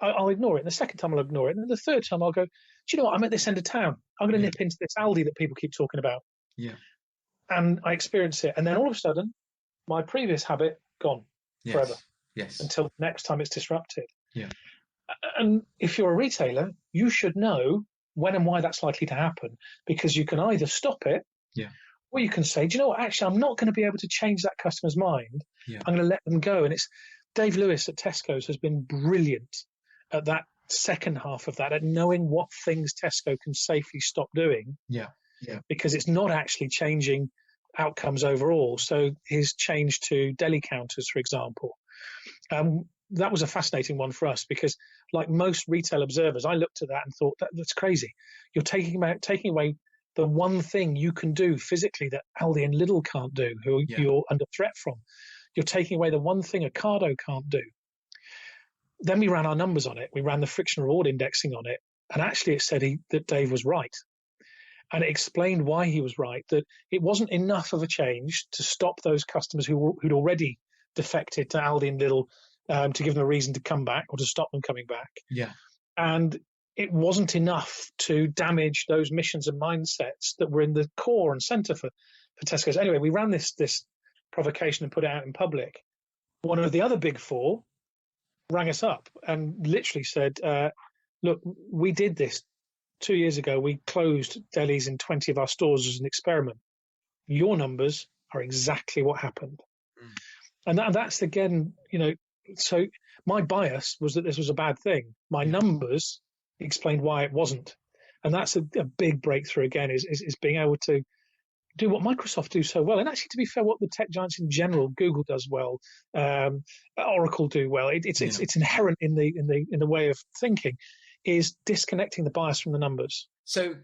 I'll ignore it. And the second time I'll ignore it. And the third time I'll go, do you know what? I'm at this end of town. I'm going to nip into this Aldi that people keep talking about. Yeah. And I experience it. And then all of a sudden, my previous habit gone forever. Yes. Until next time it's disrupted. Yeah. And if you're a retailer, you should know when and why that's likely to happen, because you can either stop it, or you can say, do you know what, actually, I'm not going to be able to change that customer's mind. Yeah. I'm going to let them go. And it's Dave Lewis at Tesco's has been brilliant at that second half of that, at knowing what things Tesco can safely stop doing. Yeah. Yeah. Because it's not actually changing outcomes overall. So his change to deli counters, for example, that was a fascinating one for us, because like most retail observers, I looked at that and thought that's crazy. You're taking away the one thing you can do physically that Aldi and Lidl can't do, who you're under threat from. You're taking away the one thing Ocado can't do. Then we ran our numbers on it. We ran the friction reward indexing on it. And actually it said that Dave was right. And it explained why he was right, that it wasn't enough of a change to stop those customers who'd already defected to Aldi and Lidl, to give them a reason to come back or to stop them coming back. Yeah. And it wasn't enough to damage those missions and mindsets that were in the core and center for Tesco's. Anyway, we ran this provocation and put it out in public. One of the other big four rang us up and literally said, look, we did this 2 years ago. We closed delis in 20 of our stores as an experiment. your numbers are exactly what happened. And that's, again, so my bias was that this was a bad thing. My numbers explained why it wasn't. And that's a big breakthrough, again, is being able to do what Microsoft do so well. And actually, to be fair, what the tech giants in general, Google does well, Oracle do well. It's inherent in the way of thinking, is disconnecting the bias from the numbers. So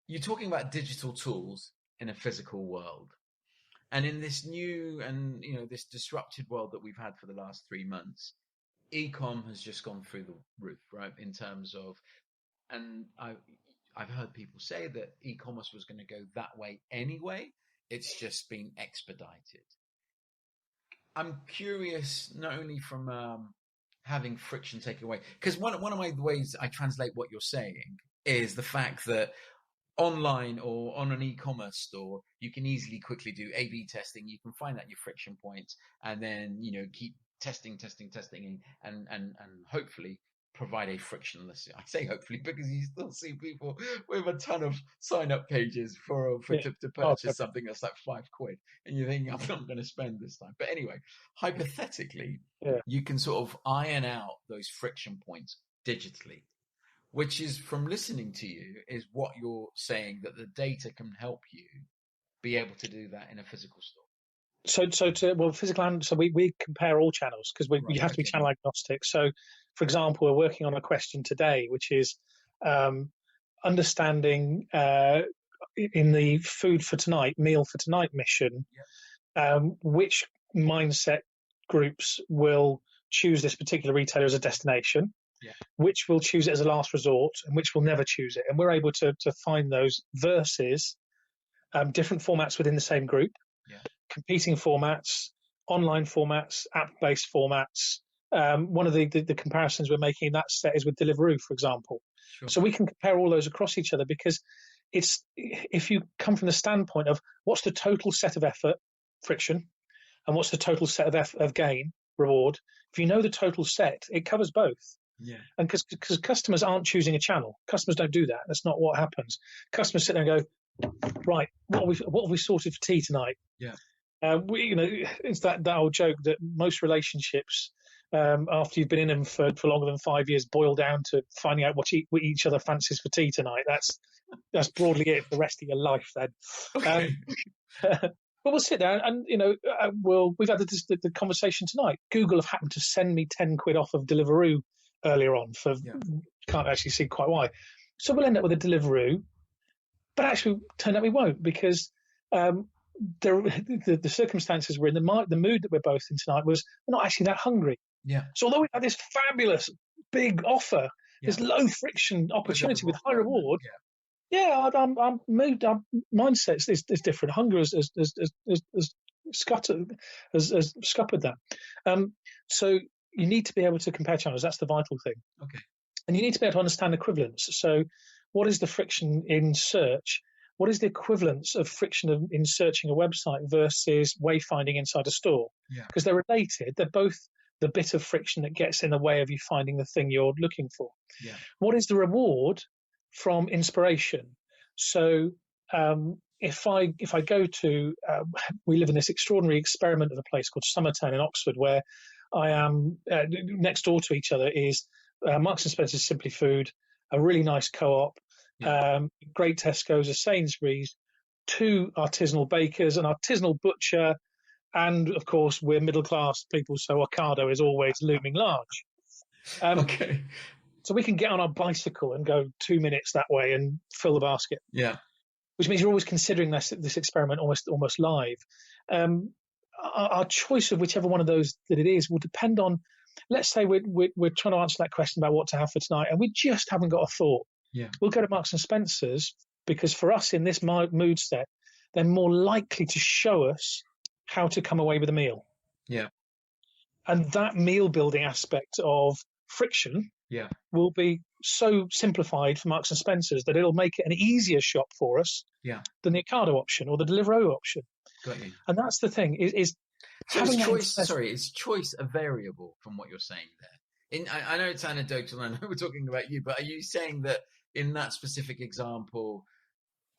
you're talking about digital tools in a physical world. And in this new and, this disrupted world that we've had for the last 3 months, e-com has just gone through the roof, right? In terms of, and I've heard people say that e-commerce was going to go that way anyway. It's just been expedited. I'm curious, not only from having friction taken away, because one of my ways I translate what you're saying is the fact that online or on an e-commerce store, you can easily quickly do A/B testing. You can find out your friction points, and then keep testing, and hopefully provide a frictionless. I say hopefully because you still see people with a ton of sign-up pages to purchase something that's like £5, and you're thinking, I'm not going to spend this time. But anyway, hypothetically, you can sort of iron out those friction points digitally, which is, from listening to you, is what you're saying, that the data can help you be able to do that in a physical store. So we compare all channels because we have to be channel agnostic. So, for example, we're working on a question today, which is understanding in the food for tonight, meal for tonight mission, which mindset groups will choose this particular retailer as a destination, which will choose it as a last resort, and which will never choose it. And we're able to find those versus different formats within the same group. Competing formats, online formats, app-based formats. One of the comparisons we're making in that set is with Deliveroo, for example. Sure. So we can compare all those across each other, because if you come from the standpoint of what's the total set of effort, friction, and what's the total set of gain, reward, if you know the total set, it covers both. Yeah. And because customers aren't choosing a channel. Customers don't do that. That's not what happens. Customers sit there and go, right, what have we sorted for tea tonight? Yeah. It's that old joke that most relationships, after you've been in them for longer than 5 years, boil down to finding out what each other fancies for tea tonight. That's broadly it for the rest of your life then. Okay. But we'll sit down and, we've had the conversation tonight. Google have happened to send me £10 off of Deliveroo earlier on can't actually see quite why. So we'll end up with a Deliveroo, but actually turned out we won't, because the circumstances we're in, the mood that we're both in tonight was we're not actually that hungry. Yeah. So although we had this fabulous big offer, this low friction opportunity with high reward, our mood, our mindset is different. Hunger has scuppered that. So you need to be able to compare channels. That's the vital thing. Okay. And you need to be able to understand equivalence. So what is the friction in search? What is the equivalence of friction in searching a website versus wayfinding inside a store? Because they're related. They're both the bit of friction that gets in the way of you finding the thing you're looking for. Yeah. What is the reward from inspiration? So if I go to, we live in this extraordinary experiment of a place called Summertown in Oxford, where I am next door to each other is Marks and Spencer's Simply Food, a really nice co-op, great Tesco's, a Sainsbury's, 2 artisanal bakers, an artisanal butcher, and of course we're middle class people, so Ocado is always looming large. Okay. So we can get on our bicycle and go 2 minutes that way and fill the basket. Yeah. Which means you're always considering this experiment almost live. Our choice of whichever one of those that it is will depend on, let's say we're trying to answer that question about what to have for tonight, and we just haven't got a thought. Yeah. We'll go to Marks and Spencer's, because for us in this mood set, they're more likely to show us how to come away with a meal. Yeah. And that meal building aspect of friction will be so simplified for Marks and Spencer's that it'll make it an easier shop for us than the Ocado option or the Deliveroo option. Got you. And that's the thing is so having choice. Is choice a variable from what you're saying there? I know it's anecdotal. I know we're talking about you, but are you saying that in that specific example,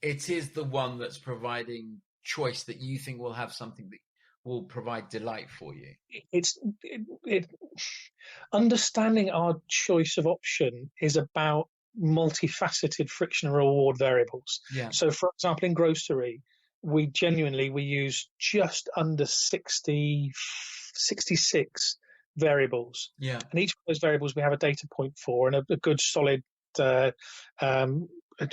it is the one that's providing choice that you think will have something that will provide delight for you? Understanding our choice of option is about multifaceted friction and reward variables. Yeah. So, for example, in grocery, we use just under 66 variables. Yeah. And each of those variables we have a data point for, and a good solid, a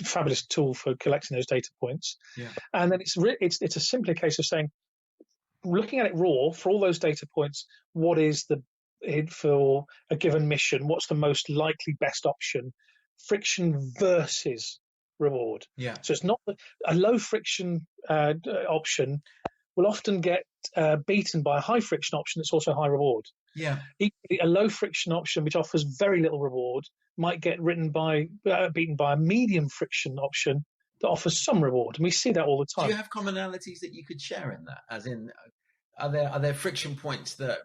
fabulous tool for collecting those data points. Yeah. And then it's a simpler case of saying, looking at it raw for all those data points, what is for a given mission? What's the most likely best option? Friction versus reward. Yeah. So it's not a low friction option will often get beaten by a high friction option that's also high reward. Yeah. Equally, a low friction option which offers very little reward might get beaten by a medium friction option that offers some reward, and we see that all the time. Do you have commonalities that you could share in that? As in, are there friction points that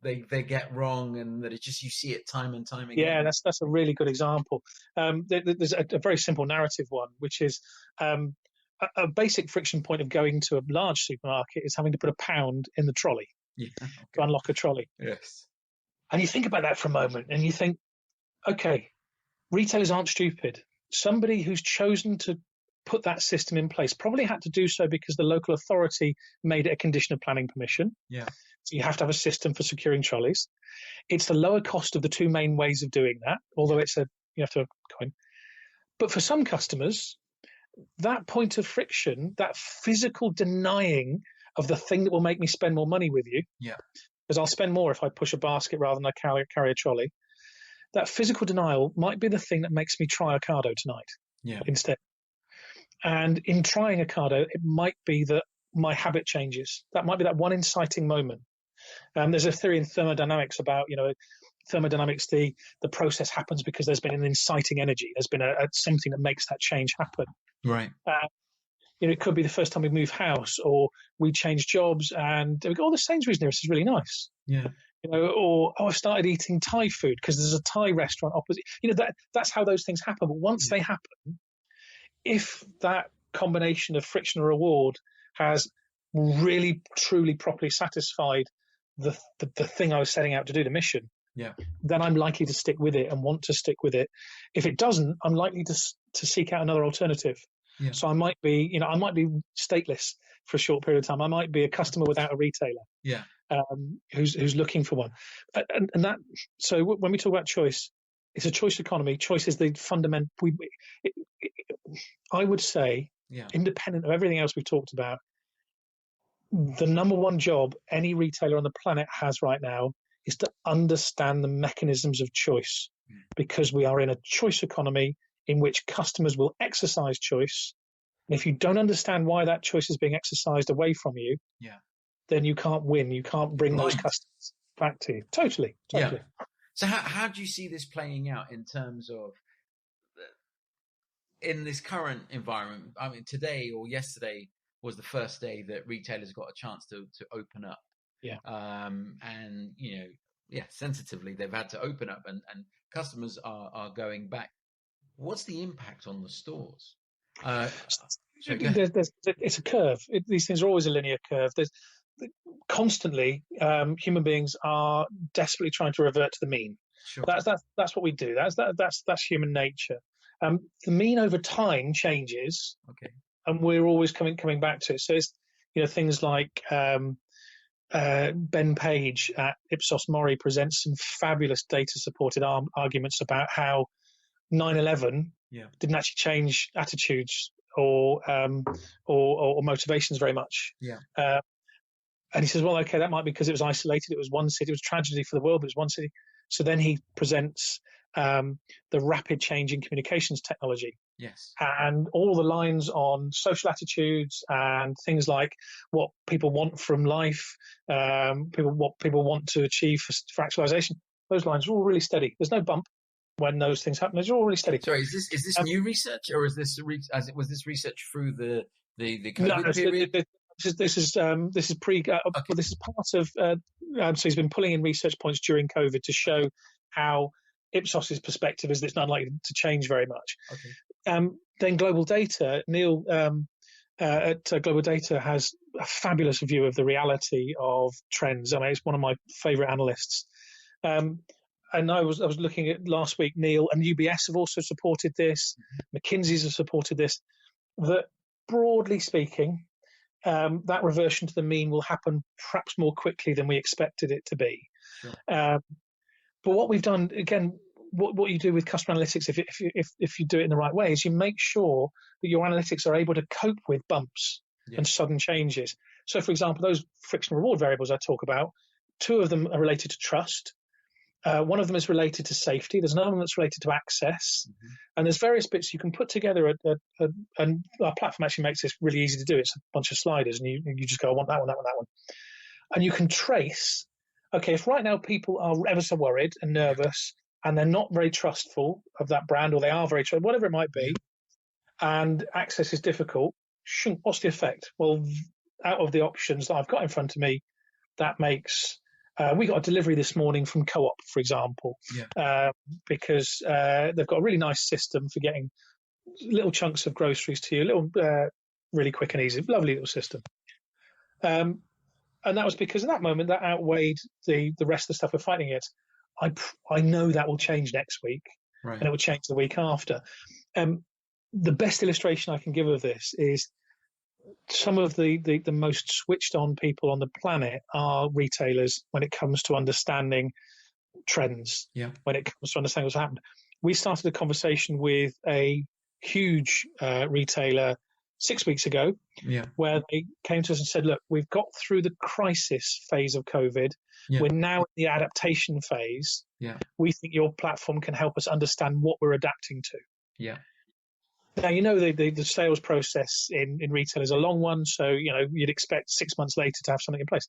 they get wrong, and that it's just you see it time and time again? Yeah, that's a really good example. There's a very simple narrative one, which is a basic friction point of going to a large supermarket is having to put £1 in the trolley to unlock a trolley. Yes. And you think about that for a moment, and you think, okay, retailers aren't stupid. Somebody who's chosen to put that system in place probably had to do so because the local authority made it a condition of planning permission. Yeah. So you have to have a system for securing trolleys. It's the lower cost of the two main ways of doing that, although you have to have a coin. But for some customers, that point of friction, that physical denying of the thing that will make me spend more money with you, because I'll spend more if I push a basket rather than I carry a trolley, that physical denial might be the thing that makes me try Ocado tonight instead. And in trying Ocado, it might be that my habit changes. That might be that one inciting moment. There's a theory in thermodynamics about, thermodynamics, the process happens because there's been an inciting energy. There's been something that makes that change happen. Right. It could be the first time we move house, or we change jobs and we go, the Sainsbury's near us is really nice. Yeah. Or I've started eating Thai food because there's a Thai restaurant opposite. That's how those things happen. But once they happen, if that combination of friction and reward has really, truly, properly satisfied the thing I was setting out to do, the mission, then I'm likely to stick with it and want to stick with it. If it doesn't, I'm likely to seek out another alternative. Yeah. So I might be stateless for a short period of time. I might be a customer without a retailer. Yeah. Who's looking for one, and that. So when we talk about choice, it's a choice economy. Choice is the fundamental. I would say, independent of everything else we've talked about, the number one job any retailer on the planet has right now is to understand the mechanisms of choice, because we are in a choice economy in which customers will exercise choice. And if you don't understand why that choice is being exercised away from you, then you can't win. You can't bring those customers back to you. Totally. Yeah. So how do you see this playing out in terms of in this current environment? I mean, today or yesterday was the first day that retailers got a chance to open up. Yeah. And, sensitively, they've had to open up and customers are going back. What's the impact on the stores? It's a curve. These things are always a linear curve. There's constantly human beings are desperately trying to revert to the mean. Sure. That's what we do. That's human nature. The mean over time changes, and we're always coming back to it. So it's things like Ben Page at Ipsos Mori presents some fabulous data supported arguments about how 9/11 didn't actually change attitudes or motivations very much. And he says, well, okay, that might be because it was isolated. It was one city. It was tragedy for the world, but it was one city. So then he presents the rapid change in communications technology. Yes. And all the lines on social attitudes and things like what people want from life, what people want to achieve for actualization. Those lines are all really steady. There's no bump when those things happen. They're all really steady. Sorry, is this new research, or is this was this research through the COVID period? This is pre. Well, this is part of. So he's been pulling in research points during COVID to show how Ipsos's perspective is that it's not likely to change very much. Okay. Then global data. Neil at Global Data has a fabulous view of the reality of trends. I mean, it's one of my favourite analysts. And I was looking at last week, Neil, and UBS have also supported this. McKinsey's have supported this. That broadly speaking, that reversion to the mean will happen perhaps more quickly than we expected it to be. Sure. But what we've done, again, what you do with customer analytics, if you do it in the right way, is you make sure that your analytics are able to cope with bumps and sudden changes. So, for example, those friction reward variables I talk about, 2 of them are related to trust. One of them is related to safety. There's another one that's related to access. And there's various bits you can put together. And our platform actually makes this really easy to do. It's a bunch of sliders, and you just go, I want that one, that one, that one. And you can trace, okay, if right now people are ever so worried and nervous, and they're not very trustful of that brand, or they are very trustful, whatever it might be, and access is difficult, what's the effect? Well, out of the options that I've got in front of me, that makes... we got a delivery this morning from Co-op, for example, because they've got a really nice system for getting little chunks of groceries to you, really quick and easy, lovely little system. And that was because in that moment that outweighed the rest of the stuff we're fighting it. I know that will change next week, and it will change the week after. The best illustration I can give of this is some of the most switched on people on the planet are retailers when it comes to understanding trends, when it comes to understanding what's happened. We started a conversation with a huge retailer 6 weeks ago, where they came to us and said, look, we've got through the crisis phase of COVID. We're now in the adaptation phase. We think your platform can help us understand what we're adapting to. Now, the sales process in retail is a long one, so, you'd expect 6 months later to have something in place.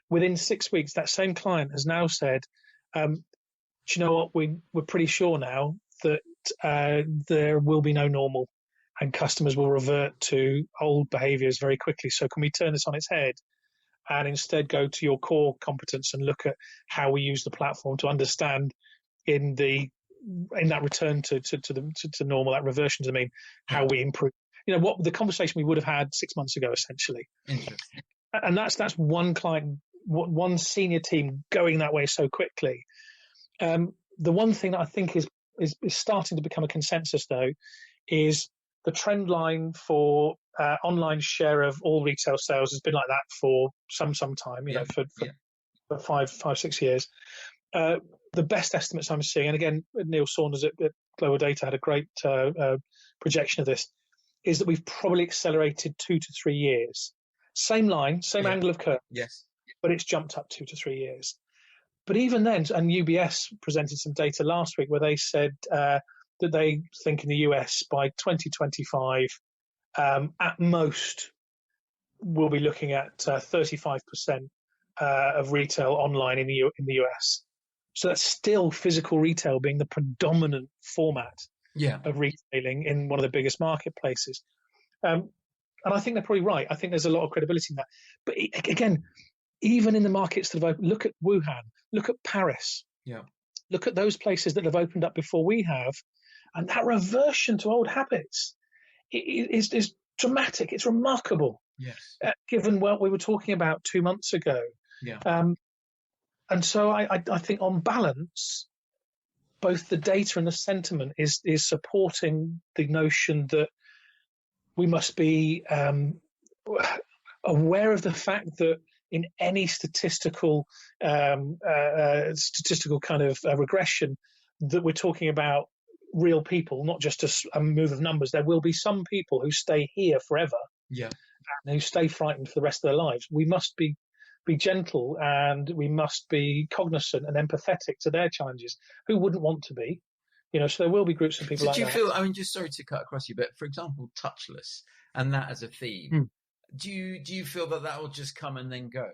Within 6 weeks, that same client has now said, do you know what, we're pretty sure now that there will be no normal and customers will revert to old behaviours very quickly. So can we turn this on its head and instead go to your core competence and look at how we use the platform to understand in that return to normal, that reversion to the mean, how we improve. What the conversation we would have had 6 months ago, essentially. Interesting. And that's one client, one senior team going that way so quickly. The one thing that I think is starting to become a consensus, though, is the trend line for online share of all retail sales has been like that for some time, for 5-6 years. The best estimates I'm seeing, and again, Neil Saunders at Global Data had a great projection of this, is that we've probably accelerated 2 to 3 years. Same line, same angle of curve, but it's jumped up 2 to 3 years. But even then, and UBS presented some data last week where they said that they think in the US by 2025, at most, we'll be looking at 35% of retail online in the US. So that's still physical retail being the predominant format of retailing in one of the biggest marketplaces. And I think they're probably right. I think there's a lot of credibility in that. But again, even in the markets that have opened, look at Wuhan, look at Paris, look at those places that have opened up before we have, and that reversion to old habits is dramatic. It's remarkable, given what we were talking about 2 months ago. And so I think on balance, both the data and the sentiment is supporting the notion that we must be aware of the fact that in any statistical kind of regression, that we're talking about real people, not just a move of numbers. There will be some people who stay here forever, and who stay frightened for the rest of their lives. We must be gentle, and we must be cognizant and empathetic to their challenges. Who wouldn't want to be? So there will be groups of people like that. Do you feel, just sorry to cut across you, but for example, touchless and that as a theme, do you feel that will just come and then go?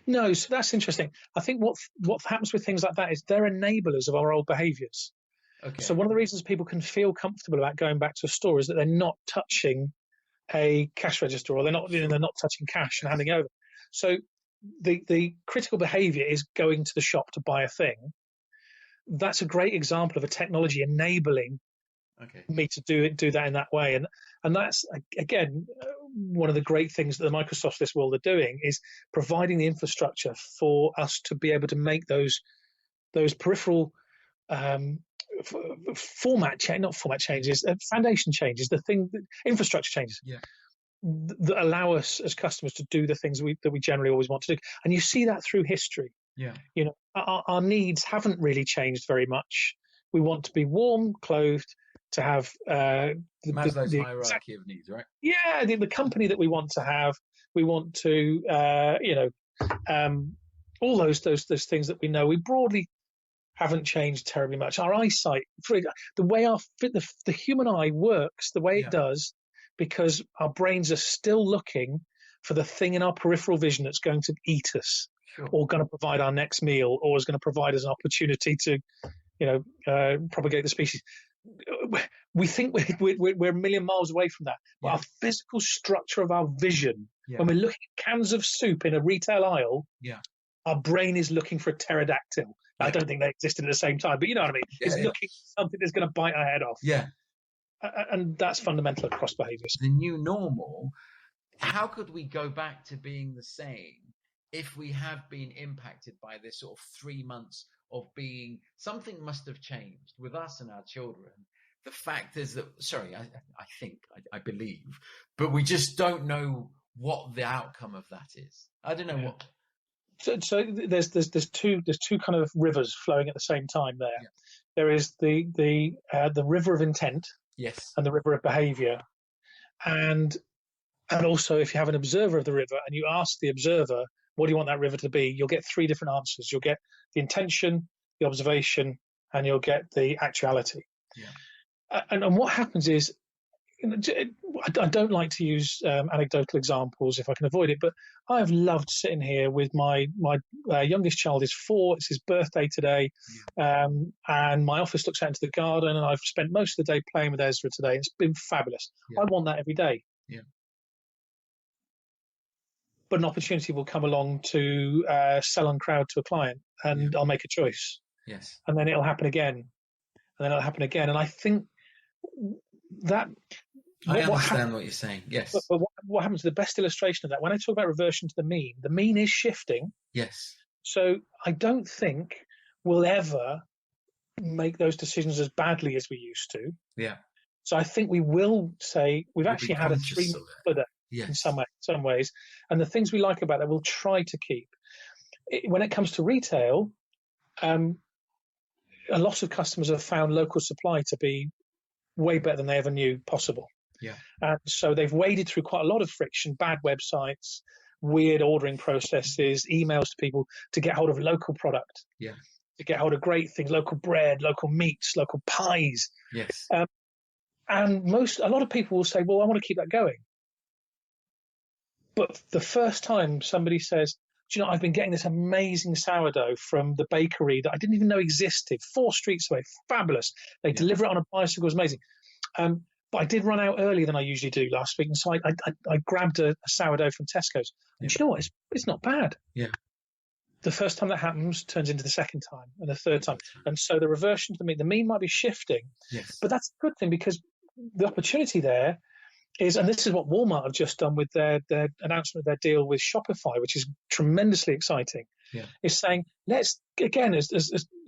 No, so that's interesting. I think what happens with things like that is they're enablers of our old behaviours. Okay. So one of the reasons people can feel comfortable about going back to a store is that they're not touching a cash register, or they're not touching cash and handing over. So the critical behaviour is going to the shop to buy a thing. That's a great example of a technology enabling me to do that in that way. And that's, again, one of the great things that the Microsofts of this world are doing is providing the infrastructure for us to be able to make those peripheral foundation changes, infrastructure changes. That allow us as customers to do the things that we generally always want to do. And you see that through history. You know, our needs haven't really changed very much. We want to be warm, clothed, to have Maslow's hierarchy of needs, right? Yeah, the company that we want to have. We want to, all those things that we know. We broadly haven't changed terribly much. Our eyesight, the way the human eye works, the way it does, because our brains are still looking for the thing in our peripheral vision that's going to eat us, or going to provide our next meal, or is going to provide us an opportunity to, propagate the species. We think we're a million miles away from that. But our physical structure of our vision, when we're looking at cans of soup in a retail aisle, our brain is looking for a pterodactyl. I don't think they existed at the same time, but you know what I mean? It's looking for something that's going to bite our head off. And that's fundamental across behaviours. The new normal, how could we go back to being the same if we have been impacted by this sort of 3 months of being, something must have changed with us and our children. The fact is that, I believe, but we just don't know what the outcome of that is. I don't know what. So there's two kind of rivers flowing at the same time there. There is the river of intent, and the river of behaviour, and also if you have an observer of the river and you ask the observer, what do you want that river to be? You'll get three different answers. You'll get the intention, the observation, and you'll get the actuality. And what happens is, I don't like to use anecdotal examples if I can avoid it, but I've loved sitting here with my youngest child is 4. It's his birthday today, and my office looks out into the garden, and I've spent most of the day playing with Ezra today. It's been fabulous. I want that every day. But an opportunity will come along to sell Uncrowd to a client, and I'll make a choice. And then it'll happen again, and then it'll happen again. And I think that I understand what you're saying. Yes. But what happens? The best illustration of that, when I talk about reversion to the mean is shifting. So I don't think we'll ever make those decisions as badly as we used to. So I think we will say we've actually had a 3 month holiday in some ways, and the things we like about that we'll try to keep. When it comes to retail, a lot of customers have found local supply to be way better than they ever knew possible. And so they've waded through quite a lot of friction, bad websites, weird ordering processes, emails to people to get hold of local product, to get hold of great things, local bread, local meats, local pies. And a lot of people will say, well, I want to keep that going. But the first time somebody says, do you know, I've been getting this amazing sourdough from the bakery that I didn't even know existed, 4 streets away, fabulous. They deliver it on a bicycle, it was amazing. But I did run out earlier than I usually do last week, and so I grabbed a sourdough from Tesco's. And do you know what? It's not bad. The first time that happens turns into the second time and the third time. And so the reversion to the mean might be shifting. But that's a good thing, because the opportunity there is, and this is what Walmart have just done with their announcement of their deal with Shopify, which is tremendously exciting, is saying, let's, again, as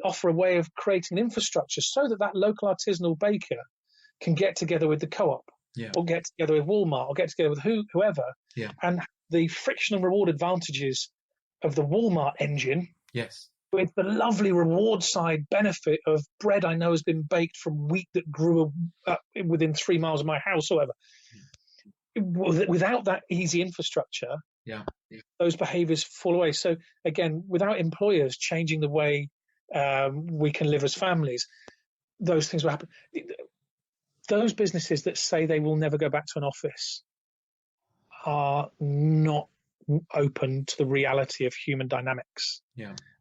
offer a way of creating infrastructure so that local artisanal baker can get together with the co-op, or get together with Walmart, or get together with whoever, and the friction and reward advantages of the Walmart engine, with the lovely reward side benefit of bread I know has been baked from wheat that grew within 3 miles of my house, or whatever. Without that easy infrastructure, those behaviours fall away. So again, without employers changing the way we can live as families, those things will happen. Those businesses that say they will never go back to an office are not open to the reality of human dynamics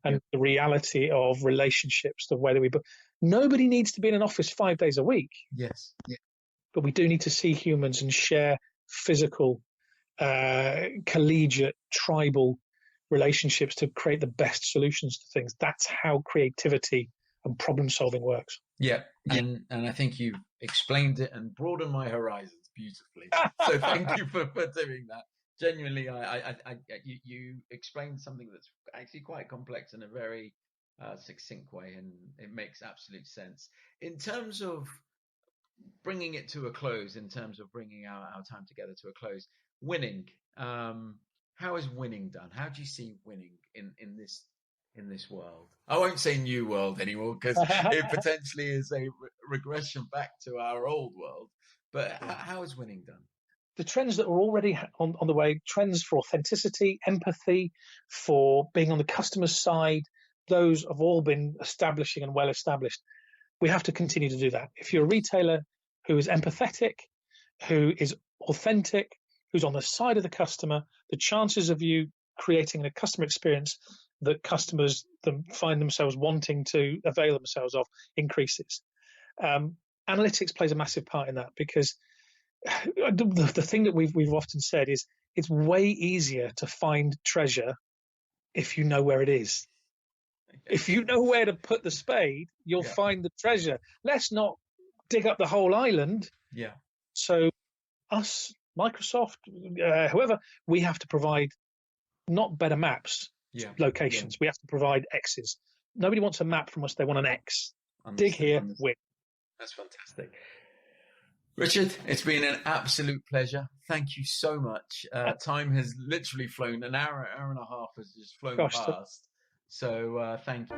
and the reality of relationships, the way that nobody needs to be in an office 5 days a week. But we do need to see humans and share physical, collegiate, tribal relationships to create the best solutions to things. That's how creativity and problem solving works. And I think you've explained it and broadened my horizons beautifully. So thank you for doing that. Genuinely, you explained something that's actually quite complex in a very succinct way, and it makes absolute sense. In terms of bringing it to a close, in terms of bringing our time together to a close, winning. How is winning done? How do you see winning in this world? I won't say new world anymore, because it potentially is a regression back to our old world. But how is winning done? The trends that are already on the way, trends for authenticity, empathy, for being on the customer's side, those have all been establishing and well established. We have to continue to do that. If you're a retailer who is empathetic, who is authentic, who's on the side of the customer, the chances of you creating a customer experience that customers find themselves wanting to avail themselves of increases. Analytics plays a massive part in that, because the thing that we've often said is it's way easier to find treasure if you know where it is. If you know where to put the spade, you'll find the treasure. Let's not dig up the whole island. Yeah. So us, Microsoft, whoever, we have to provide not better maps, locations. We have to provide X's. Nobody wants a map from us. They want an X. Dig here, win. That's fantastic. Richard, it's been an absolute pleasure. Thank you so much. Time has literally flown. An hour and a half has just flown past. So thank you.